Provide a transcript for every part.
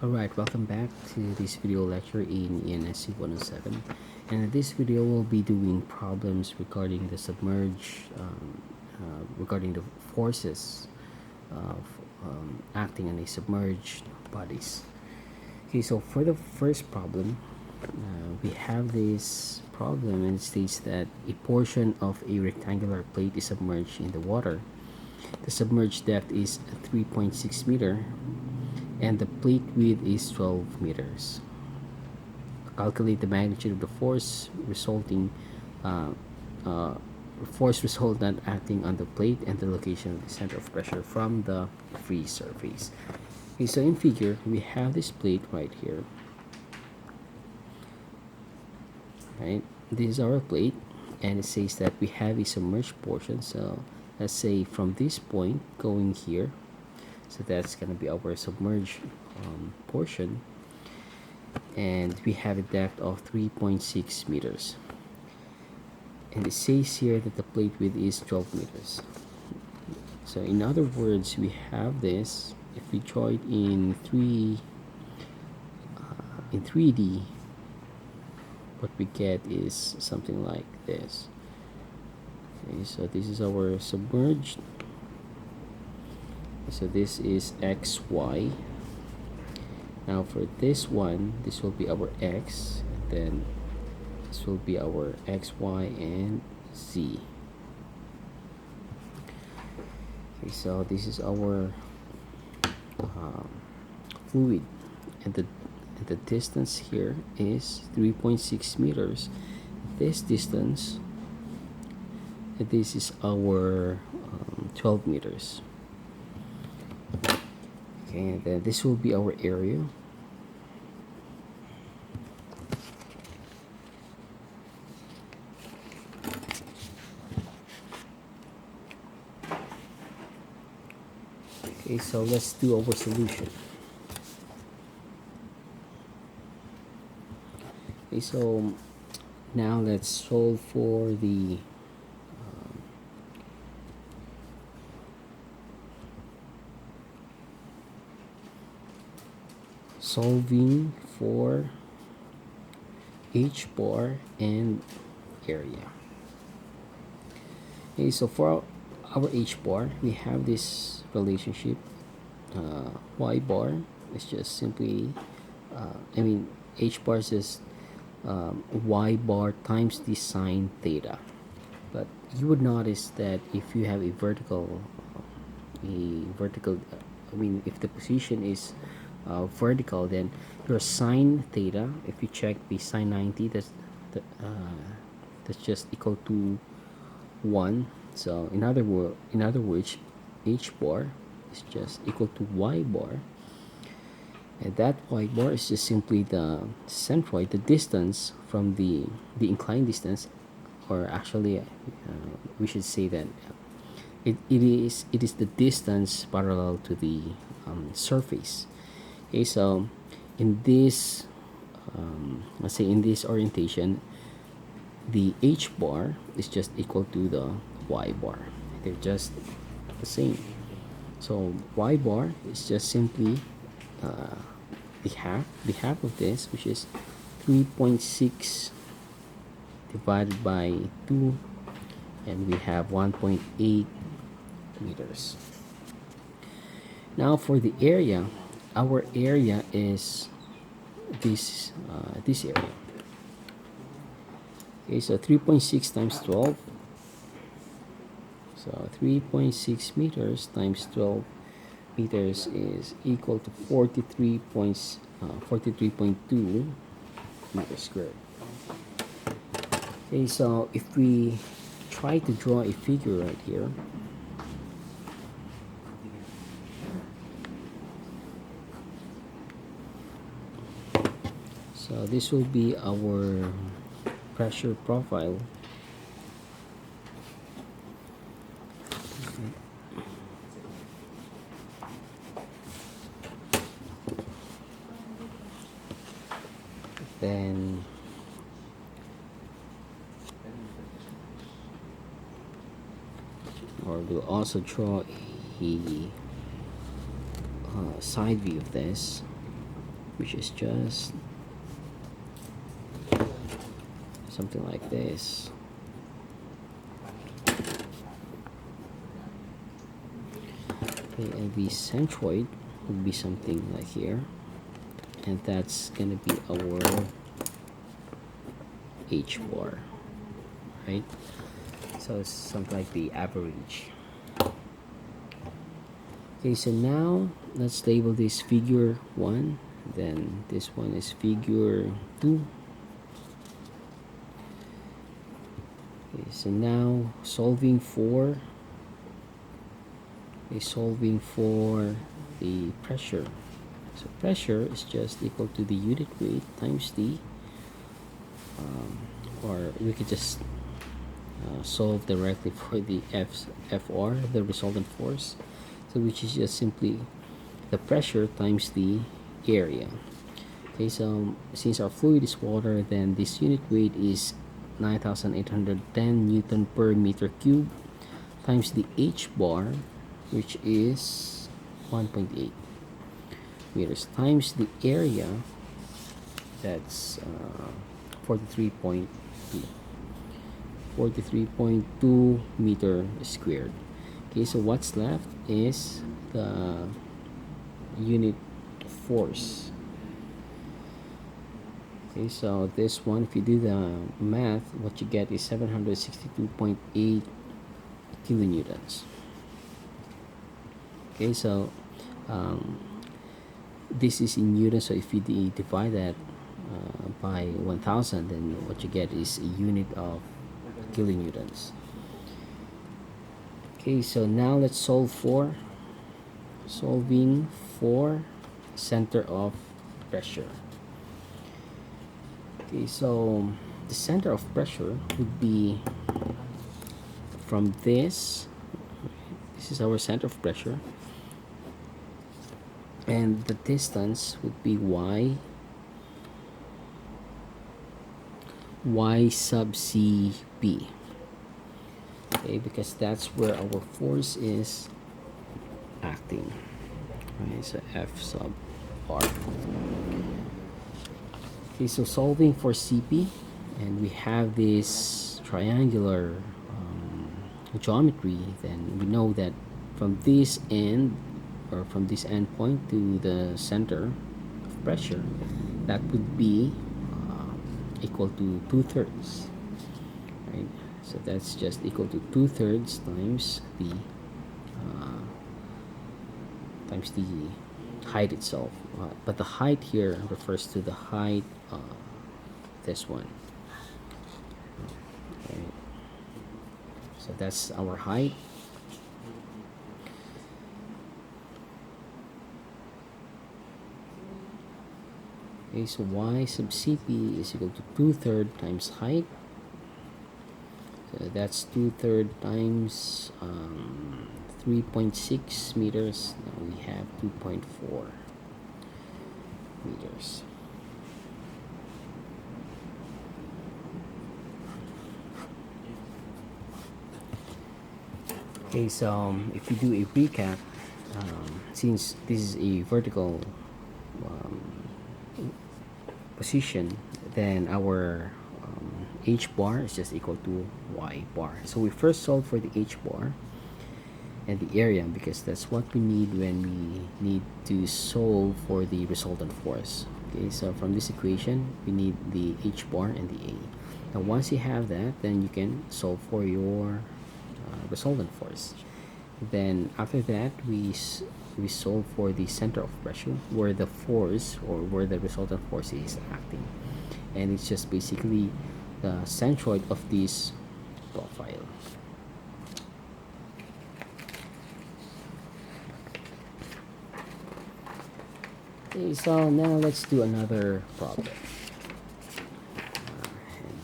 Alright, welcome back to this video lecture in ENSC107, and in this video we'll be doing problems regarding the regarding the forces of acting on a submerged bodies. Okay, so for the first problem, we have this problem, and it states that a portion of a rectangular plate is submerged in the water. The submerged depth is 3.6 meter and the plate width is 12 meters. Calculate the magnitude of the force uh, uh, resultant acting on the plate and the location of the center of pressure from the free surface. Okay, so in figure we have this plate right here. Right, this is our plate, and it says that we have a submerged portion. So let's say from this point going here, so that's going to be our submerged portion, and we have a depth of 3.6 meters, and it says here that the plate width is 12 meters. So in other words, we have this. If we draw it in 3D, what we get is something like this. Okay, so this is our submerged. So this is XY. Now for this one, this will be our X, and then this will be our XY and Z. Okay, so this is our fluid, and the distance here is 3.6 meters. This distance, this is our 12 meters. Okay, and then this will be our area. Okay, so let's do our solution. Okay, so now let's solve for the solving for H bar and area. Okay, so for our H bar, we have this relationship. Y bar is just simply, H bar is just Y bar times the sine theta. But you would notice that if you have a vertical, if the position is vertical, then your sine theta, if you check the sine 90, that's just equal to 1. So in other words, H bar is just equal to Y bar, and that Y bar is just simply the centroid, the distance from the inclined distance, or actually we should say that it is the distance parallel to the surface. Okay, so in this let's say in this orientation, the H bar is just equal to the Y bar. They're just the same. So Y bar is just simply the half of this, which is 3.6 divided by 2, and we have 1.8 meters. Now for the area, our area is this area. Okay, so 3.6 times 12, so 3.6 meters times 12 meters is equal to 43.2 meters squared. Okay, so if we try to draw a figure right here, so this will be our pressure profile. Then or we'll also draw a side view of this. which is just something like this. Okay, and the centroid would be something like here, and that's gonna be our H bar, right? So it's something like the average. Okay, so now let's label this figure 1, then this one is figure 2. Okay, so now solving for the pressure. So pressure is just equal to the unit weight times the or we could just solve directly for the FR, the resultant force, so which is just simply the pressure times the area. Okay, so since our fluid is water, then this unit weight is 9,810 Newton per meter cube times the H bar, which is 1.8 meters, times the area, that's 43.2 meter squared. Okay, so what's left is the unit force. Okay, so this one, if you do the math, what you get is 762.8 kilonewtons. Okay, so this is in newtons, so if you divide that by 1000, then what you get is a unit of kilonewtons. Okay, so now let's solving for center of pressure. Okay, so the center of pressure would be from this is our center of pressure, and the distance would be y sub cp. Okay, because that's where our force is acting. Okay, so F sub R. Okay, so solving for CP, and we have this triangular geometry, then we know that from this end, or from this end point to the center of pressure, that would be equal to 2/3, right? So that's just equal to 2/3 times the height itself, but the height here refers to the height this one, right? So that's our height. Okay, so y sub cp is equal to 2/3 times height. So that's 2/3 times 3.6 meters. Now we have 2.4 meters. Okay, so if we do a recap, since this is a vertical position, then our h bar is just equal to y bar. So we first solve for the h bar and the area, because that's what we need when we need to solve for the resultant force. Okay, so from this equation we need the h bar and the a. Now once you have that, then you can solve for your resultant force. Then after that, we solve for the center of pressure, where the force, or where the resultant force is acting, and it's just basically the centroid of this profile. Okay, so now let's do another problem.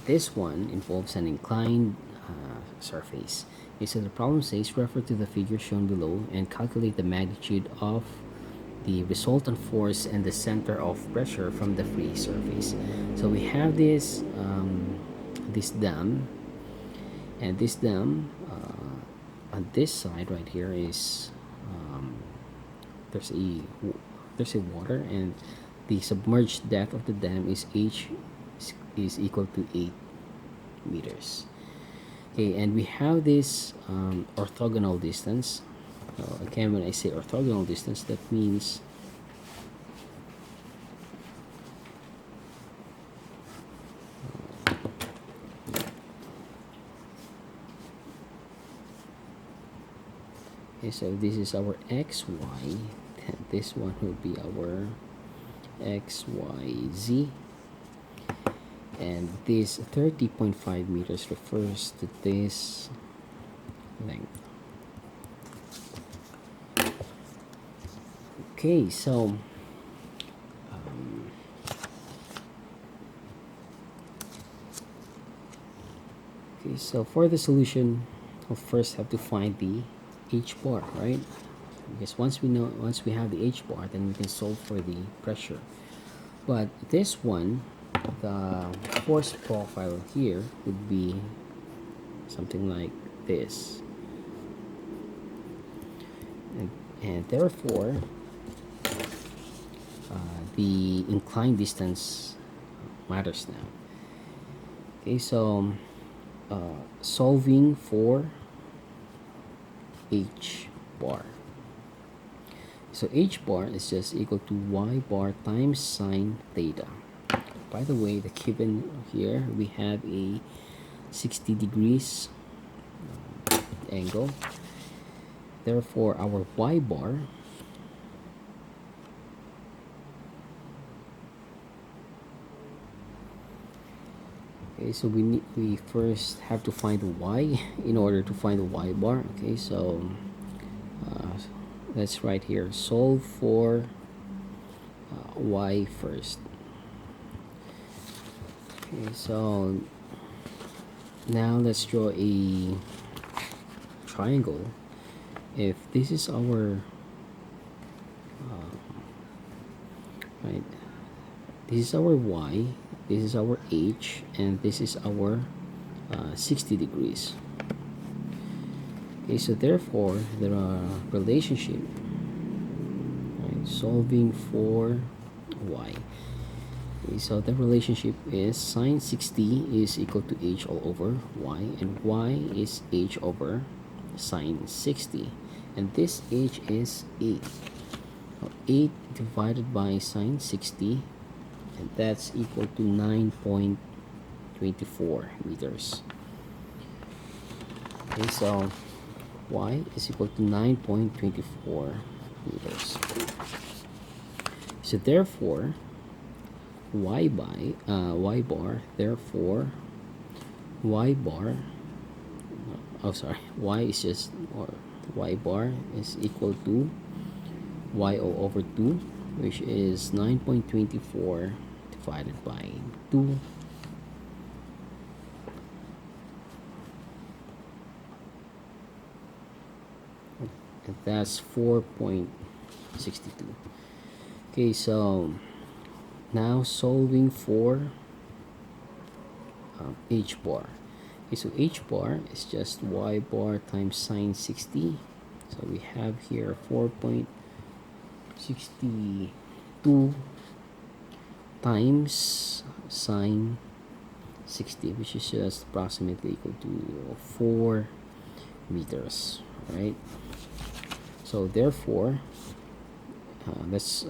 This one involves an inclined surface. Okay, so the problem says, refer to the figure shown below and calculate the magnitude of the resultant force and the center of pressure from the free surface. So we have this this dam, and this dam on this side right here is there's a water, and the submerged depth of the dam is is equal to 8 meters. Okay, and we have this orthogonal distance. Again, when I say orthogonal distance, that means okay, so this is our xy, and this one will be our xyz, and this 30.5 meters refers to this length. Okay, so for the solution, we'll first have to find the h bar, right? Because once we have the h bar, then we can solve for the pressure. But this one, the force profile here would be something like this, and therefore the inclined distance matters now. Okay, so solving for h bar. So h bar is just equal to y bar times sine theta. By the way, the given here, we have a 60 degrees angle. Therefore, our y bar okay, so we first have to find the y in order to find the y bar. Okay, so let's write here, solve for y first. Okay, so now let's draw a triangle. If this is our right, this is our y, this is our h, and this is our 60 degrees. Okay, so therefore there are relationship, right, solving for y. Okay, so the relationship is sine 60 is equal to h all over y, and y is h over sine 60, and this h is 8. 8 divided by sine 60, and that's equal to 9.24 meters. Okay, so y is equal to 9.24 meters. So therefore y bar, therefore y bar, oh sorry, y is just, or y bar is equal to y0 over 2, which is 9.24 divided by 2, and that's 4.62. Okay, so now solving for h bar. Okay, so h bar is just y bar times sine 60. So we have here 4.62 times sine 60, which is just approximately equal to 4 meters, right? So therefore let's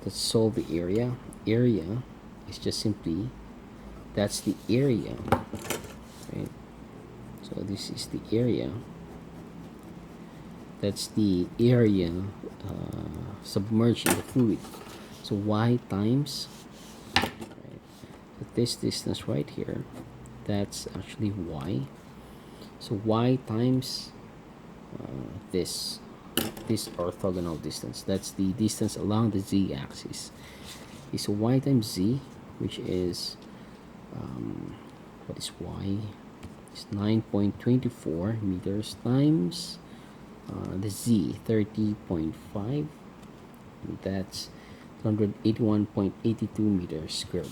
solve the area. Area is just simply, that's the area, right? So this is the area, that's the area submerged in the fluid. So y times, right, this distance right here, that's actually y. So y times this orthogonal distance, that's the distance along the z-axis. Okay, so y times z, which is what is y? It's 9.24 meters times the z, 30.5, that's 181.82 meters squared.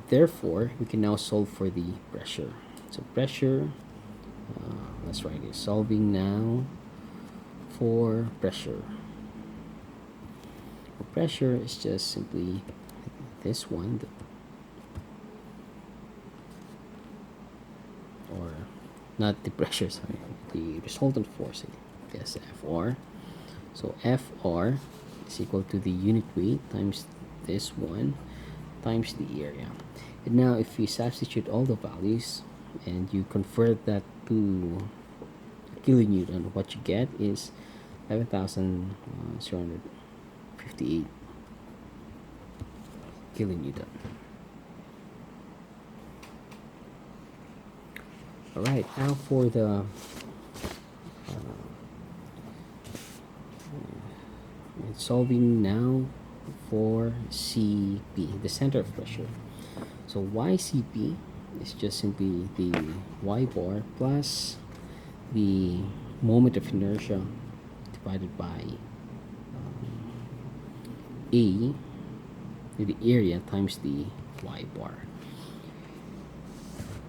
Therefore we can now solve for the pressure. So pressure, let's write it, solving now for pressure. pressure is just simply this one, or not the pressure, sorry, the resultant force, yes, Fr. So Fr is equal to the unit weight times this one times the area. And now if you substitute all the values and you convert that to kilonewton, what you get is 11,058 kilonewton. All right, now for the solving now for CP, the center of pressure. So YCP is just simply the Y bar plus the moment of inertia divided by A, the area, times the Y bar.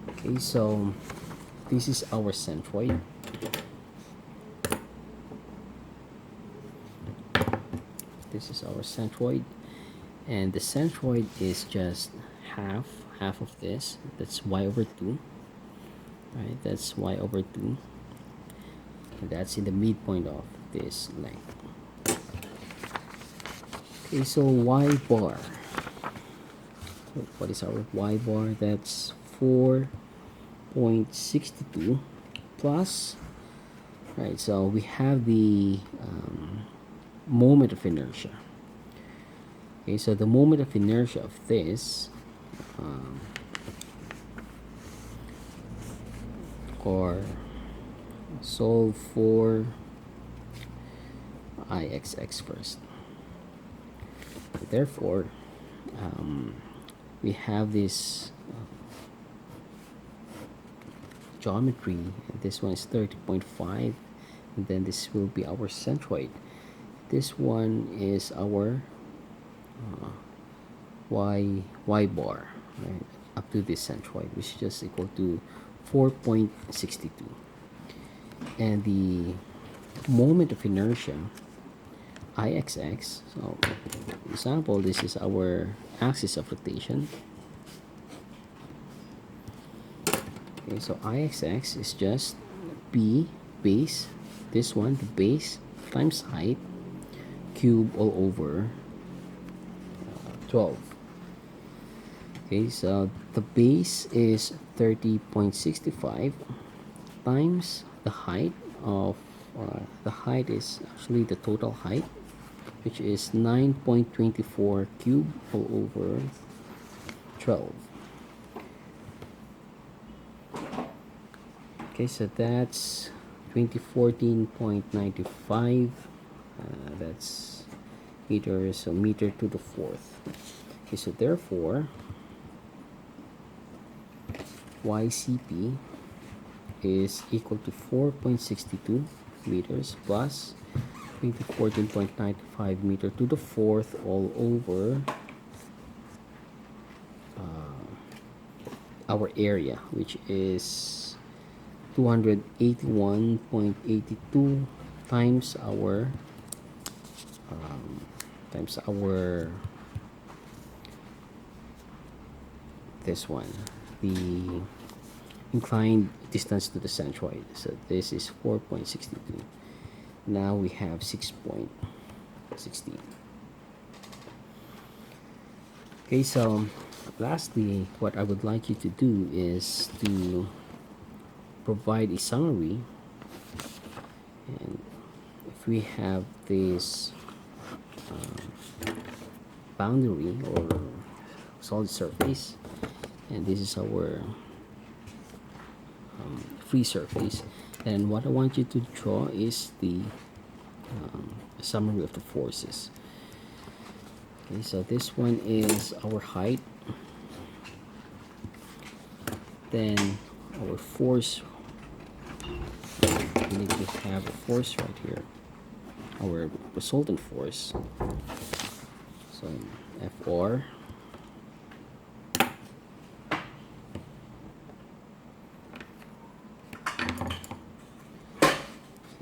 Okay, so this is our centroid. This is our centroid, and the centroid is just half of this. That's y over 2, right? That's y over 2, and that's in the midpoint of this length. Okay, so y bar, what is our y bar? That's 4.62 plus, right? So we have the moment of inertia. Okay, so the moment of inertia of this, or solve for Ixx first. Therefore, we have this geometry. This one is 30.5, and then this will be our centroid. This one is our y bar, right, up to this centroid, which is just equal to 4.62, and the moment of inertia Ixx. So, for example, this is our axis of rotation. Okay, so Ixx is just P base, this one, the base times height, cube all over 12. Okay, so the base is 30.65 times the height of the height is actually the total height, which is 9.24 cube all over 12. Okay, so that's 2014.95. That's meters, so meter to the fourth. Okay, so therefore YCP is equal to 4.62 meters plus 2014.95 meter to the fourth all over our area, which is 281.82 times our this one, the inclined distance to the centroid. So this is 4.62. Now we have 6.16. Okay, so lastly, what I would like you to do is to provide a summary. And if we have this boundary or solid surface, and this is our free surface, and what I want you to draw is the summary of the forces. Okay, so this one is our height, then our force. We need to have a force right here, our resultant force. So Fr,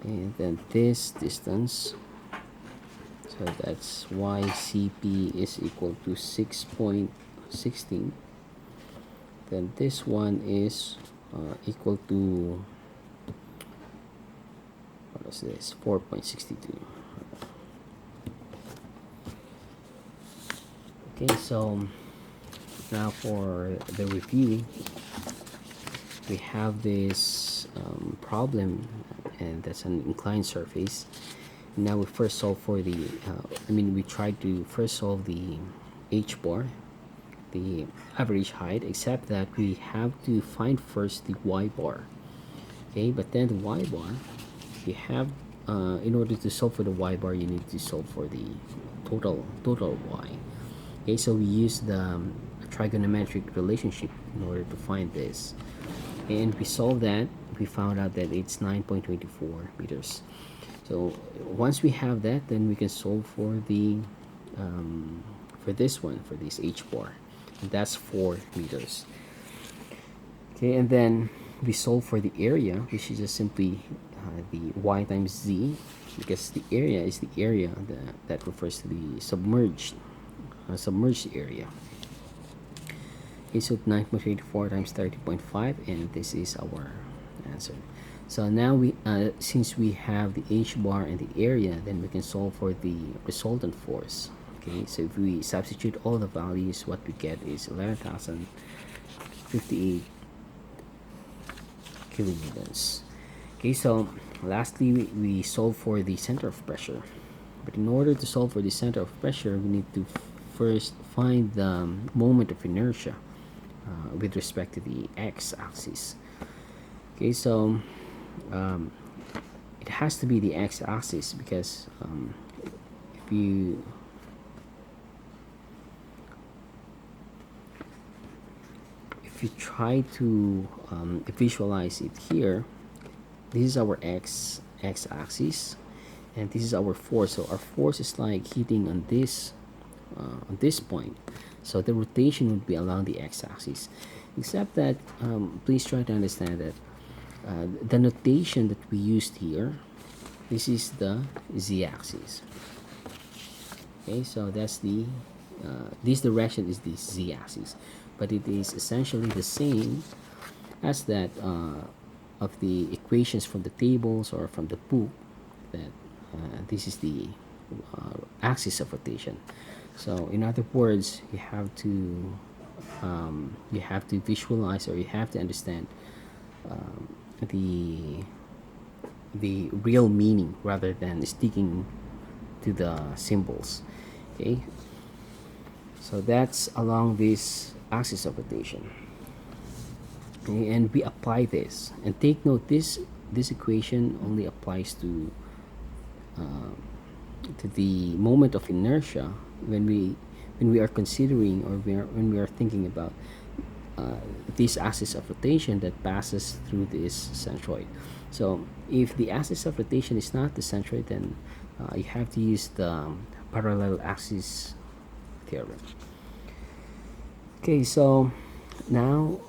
and then this distance, so So that's why CP is equal to 6.16. Then this one is equal to, what is this, 4.62. Okay, so now for the review, we have this problem, and that's an inclined surface. Now we first solve for the we tried to first solve the h bar, the average height, except that we have to find first the y bar. Okay, but then the y bar, you have in order to solve for the y bar, you need to solve for the total y. Okay, so we use the trigonometric relationship in order to find this, and we solved that. We found out that it's 9.24 meters. So once we have that, then we can solve for the for this one, for this h bar, and that's 4 meters. Okay, and then we solve for the area, which is just simply the y times z, because the area is the area that refers to the submerged area. Okay, so 9.84 times 30.5, and this is our answer. So now we since we have the h bar and the area, then we can solve for the resultant force. Okay, so if we substitute all the values, what we get is 11,058 kilonewtons. Okay, so lastly, we solve for the center of pressure. But in order to solve for the center of pressure, we need to first find the moment of inertia with respect to the x-axis. Okay, so it has to be the x-axis, because if you try to visualize it here, this is our x-axis, and this is our force. So our force is like hitting on this point. So the rotation would be along the x-axis, except that please try to understand that the notation that we used here, this is the z-axis. Okay, so that's the this direction is the z-axis, but it is essentially the same as that of the equations from the tables or from the book, that this is the axis of rotation. So in other words, you have to visualize, or you have to understand the real meaning rather than sticking to the symbols. Okay, so that's along this axis of rotation. Okay, and we apply this, and take note, this equation only applies to the moment of inertia when we are considering, or when we are thinking about this axis of rotation that passes through this centroid. So if the axis of rotation is not the centroid, then you have to use the parallel axis theorem. Okay, so now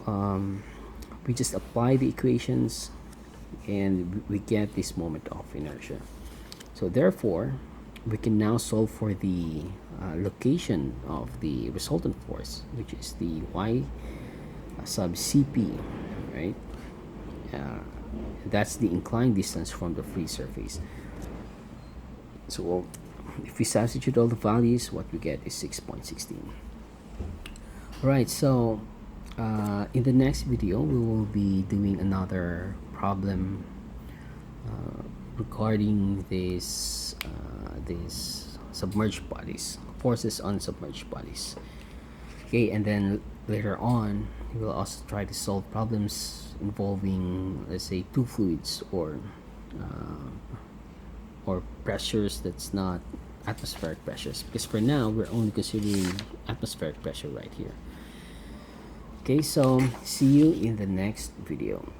we just apply the equations, and we get this moment of inertia. So therefore, we can now solve for the location of the resultant force, which is the y sub cp, right? That's the inclined distance from the free surface. So if we substitute all the values, what we get is 6.16. Alright, so in the next video, we will be doing another problem regarding this submerged bodies, forces on submerged bodies. Okay, and then later on, we will also try to solve problems involving, let's say, two fluids, or pressures that's not atmospheric pressures, because for now we're only considering atmospheric pressure right here. Okay, so see you in the next video.